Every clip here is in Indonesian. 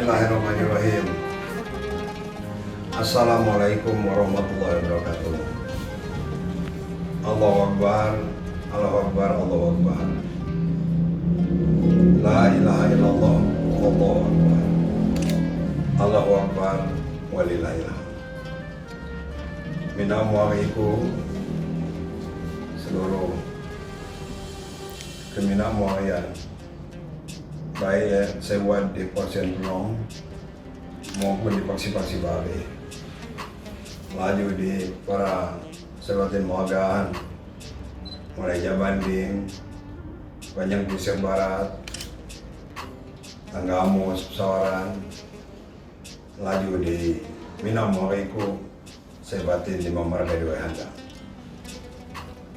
Bismillahirrahmanirrahim. Assalamualaikum warahmatullahi wabarakatuh. Allahu Akbar, Allahu Akbar, Allahu Akbar. La ilaha illallah, Allahu Akbar. Allahu Akbar, walillahil hamd. Minamuariku seluruh keminamuarian baik sewat di Pasien Pelong maupun di paksi-paksi Bali, laju di para sewatin Moagaan, Meraja Banding, Banyak Pusir Barat, Tanggamus, Pesawaran, laju di Minamuariku, sebatin di Mamarga Dua Handa.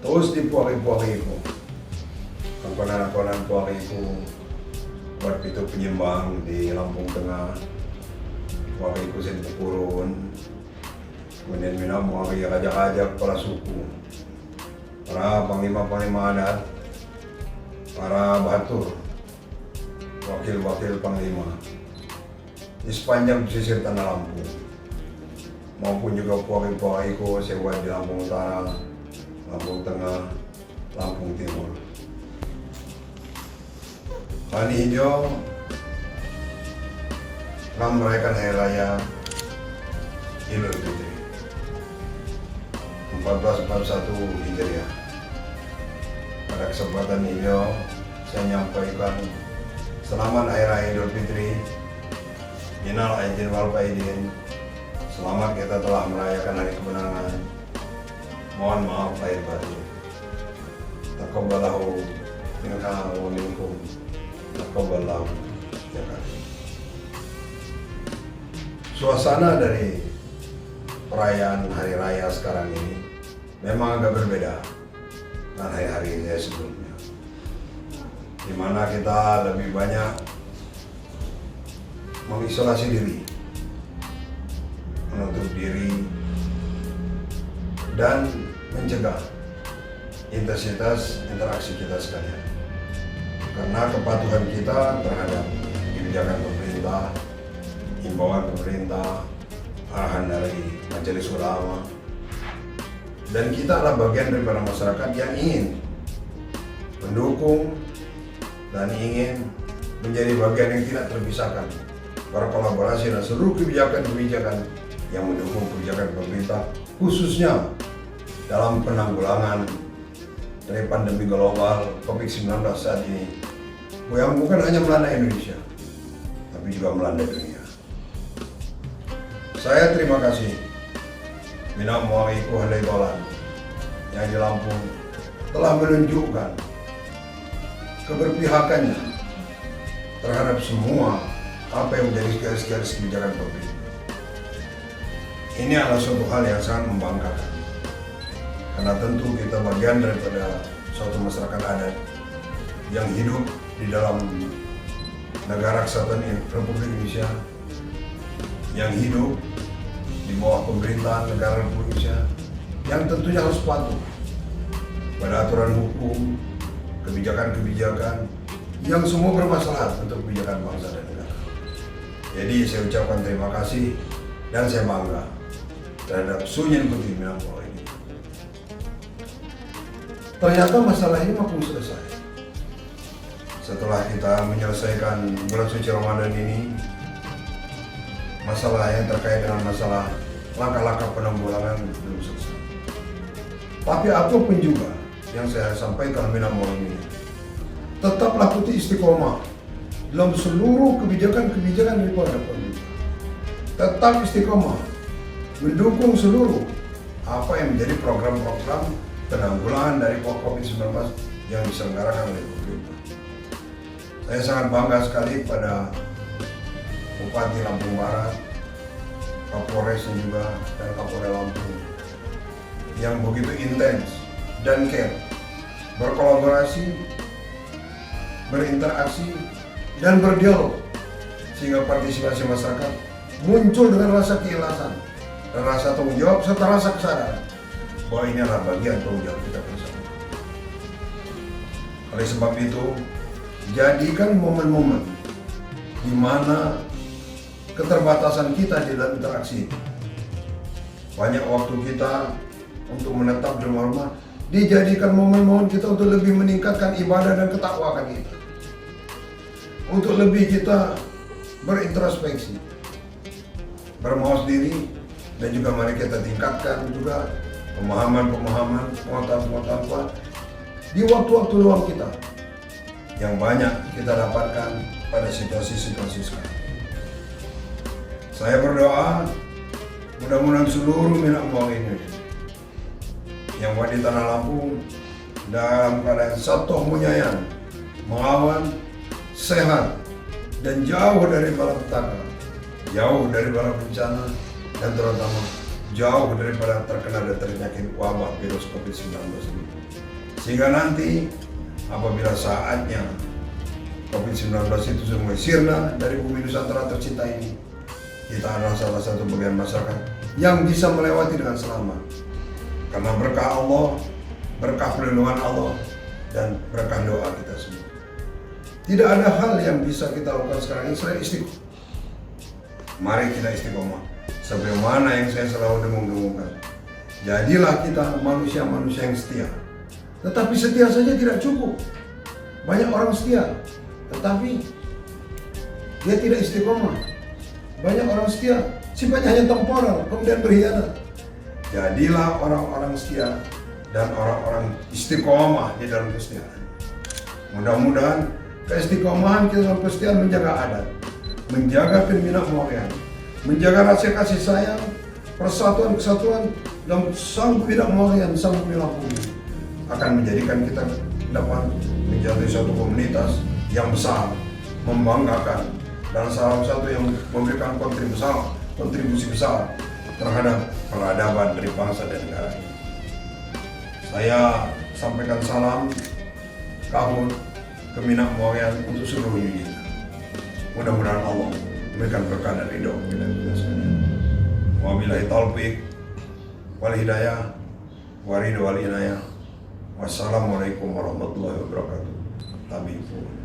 Terus di puari-puariku, kampanan-kampanan puariku, buat itu penyembang di Lampung Tengah, puariku Sentepurun, kemudian Minamuari raja-raja kepala suku, para panglima-panglima adat, para batur, wakil-wakil panglima di sepanjang pesisir Tanah Lampung, maupun juga puari-puariku sewa di Lampung Utara, Lampung Tengah, Lampung Timur. Hari hijau telah merayakan Hari Raya Idul Fitri 1441 Hijriah. Pada kesempatan ini saya menyampaikan selamat Hari Raya Idul Fitri. Minal aidin wal faidin. Selamat kita telah merayakan hari kemenangan. Mohon maaf lahir batin. Taqabbalallahu minna wa minkum. Taqabbalallahu ya kan. Suasana dari perayaan hari raya sekarang ini memang agak berbeda dengan hari-hari saya sebelumnya, di mana kita lebih banyak mengisolasi diri, menutup diri, dan mencegah intensitas interaksi kita sekalian. Karena kepatuhan kita terhadap kebijakan pemerintah, himbauan pemerintah, arahan dari Majelis Ulama, dan kita adalah bagian daripada masyarakat yang ingin mendukung dan ingin menjadi bagian yang tidak terpisahkan berkolaborasi dan seluruh kebijakan-kebijakan yang mendukung kebijakan pemerintah, khususnya dalam penanggulangan dari pandemi global COVID-19 saat ini, yang bukan hanya melanda Indonesia, tapi juga melanda dunia. Saya terima kasih Minamuariku Handai Tolan yang di Lampung telah menunjukkan keberpihakannya terhadap semua apa yang menjadi garis-garis kebijakan pemerintah. Ini adalah suatu hal yang sangat membanggakan, karena tentu kita bagian daripada suatu masyarakat adat yang hidup di dalam negara kesatuan Republik Indonesia, yang hidup di bawah pemerintahan negara Republik Indonesia, yang tentunya harus patuh pada aturan hukum, kebijakan-kebijakan yang semua bermaslahat untuk kebijakan bangsa dan negara. Jadi saya ucapkan terima kasih dan saya bangga terhadap Sunyin Putih Minamuari ini. Ternyata masalah ini mampu selesai. Setelah kita menyelesaikan bulan suci Ramadan ini, masalah yang terkait dengan masalah langkah-langkah penanggulangan belum selesai. Tapi apapun juga yang saya sampaikan Minamuari ini, tetaplah putih istiqomah dalam seluruh kebijakan-kebijakan dari pemerintah. Tetap istiqomah mendukung seluruh apa yang menjadi program-program penanggulangan dari COVID-19 yang diselenggarakan oleh pemerintah. Saya sangat bangga sekali pada Bupati Lampung Barat, Kapolresnya juga, dan Kapolres Lampung yang begitu intens dan care, berkolaborasi, berinteraksi, dan berdialog, sehingga partisipasi masyarakat muncul dengan rasa keikhlasan dan rasa tanggung jawab serta rasa kesadaran bahwa ini adalah bagian tanggung jawab kita bersama. Oleh sebab itu, jadikan momen-momen di mana keterbatasan kita di dalam interaksi. Banyak waktu kita untuk menetap di rumah, dijadikan momen-momen kita untuk lebih meningkatkan ibadah dan ketakwaan kita. Untuk lebih kita berintrospeksi, bermawas diri, dan juga mari kita tingkatkan juga pemahaman-pemahaman, pengetahuan-pengetahuan di waktu-waktu luang kita yang banyak kita dapatkan pada situasi-situasi sekarang. Saya berdoa mudah-mudahan seluruh minat uang ini yang ada di Tanah Lampung dalam keadaan satu munyayang, mengawan, sehat, dan jauh dari malapetaka, jauh dari bala bencana, dan terutama jauh daripada terkena dan terjangkit wabah virus COVID-19 ini. Sehingga nanti apabila saatnya COVID-19 itu sudah mulai sirna dari bumi Nusantara tercinta ini, kita adalah salah satu bagian masyarakat yang bisa melewati dengan selamat. Karena berkah Allah, berkah perlindungan Allah, dan berkah doa kita semua. Tidak ada hal yang bisa kita lakukan sekarang ini selain istiqomah. Mari kita istiqomah. Sebagaimana yang saya selalu dengung-dengungkan. Jadilah kita manusia-manusia yang setia. Tetapi setia saja tidak cukup. Banyak orang setia, tetapi dia tidak istiqomah. Banyak orang setia, sifatnya hanya temporal, kemudian berkhianat. Jadilah orang-orang setia dan orang-orang istiqomah di dalam kesetiaan. Mudah-mudahan keistiqomahan kita dalam kesetiaan menjaga adat, menjaga pembinaan moral, menjaga rasa kasih sayang, persatuan kesatuan, dan sang bidang moral, sang bidang bumi akan menjadikan kita dapat menjadi suatu komunitas yang besar, membanggakan, dan salah satu yang memberikan kontribusi besar terhadap peradaban dari bangsa dan negara ini. Saya sampaikan salam kahun keminat moral untuk seluruh dunia. Mudah-mudahan Allah memberikan berkah dan ridho kepada kita sekalian. Wabillahi taufiq wal hidayah wa ridho wal inayah. Wassalamualaikum warahmatullahi wabarakatuh. Habibur.